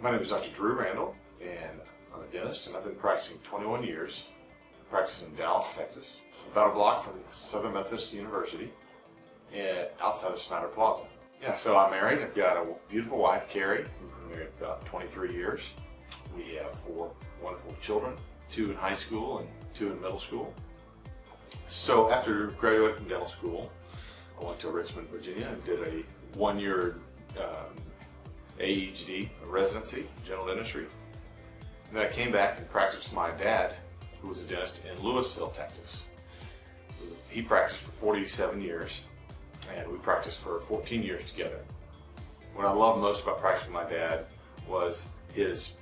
My name is Dr. Drew Randall, and I'm a dentist, and I've been practicing 21 years. I practice in Dallas, Texas, about a block from Southern Methodist University, and outside of Snyder Plaza. Yeah, so I'm married. I've got a beautiful wife, Carrie. We've been married about 23 years. We have 4 wonderful children, 2 in high school and 2 in middle school. So after graduating from dental school, I went to Richmond, Virginia, and did a 1-year AED residency, general dentistry. And then I came back and practiced with my dad, who was a dentist in Louisville, Texas. He practiced for 47 years, and we practiced for 14 years together. What I loved most about practicing with my dad was his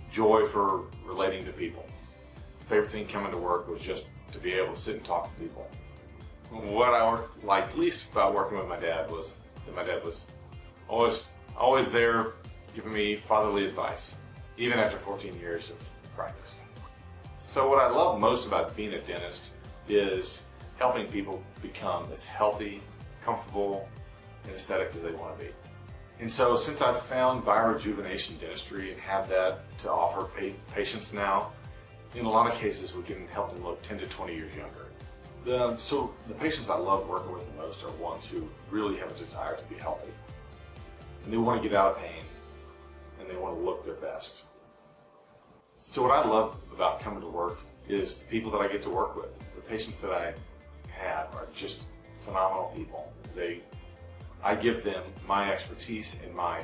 joy for relating to people. Favorite thing coming to work was just to be able to sit and talk to people. What I liked least about working with my dad was that my dad was always there giving me fatherly advice, even after 14 years of practice. So what I love most about being a dentist is helping people become as healthy, comfortable, and aesthetic as they want to be. And so since I've found Bio-Rejuvenation Dentistry and have that to offer patients now, in a lot of cases we can help them look 10 to 20 years younger. So the patients I love working with the most are ones who really have a desire to be healthy. And they want to get out of pain, and they want to look their best. So what I love about coming to work is the people that I get to work with. The patients that I have are just phenomenal people. I give them my expertise and my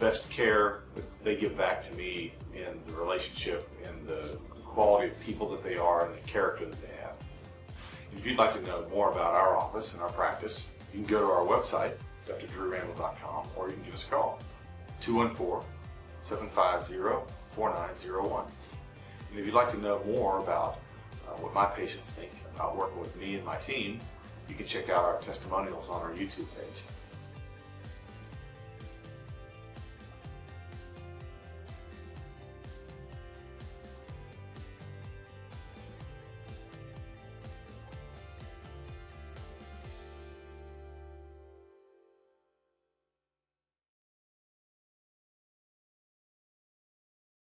best care, but they give back to me in the relationship and the quality of people that they are and the character that they have. If you'd like to know more about our office and our practice, you can go to our website, drdrewrandall.com, or you can give us a call, 214-750-4901. And if you'd like to know more about what my patients think about working with me and my team, you can check out our testimonials on our YouTube page.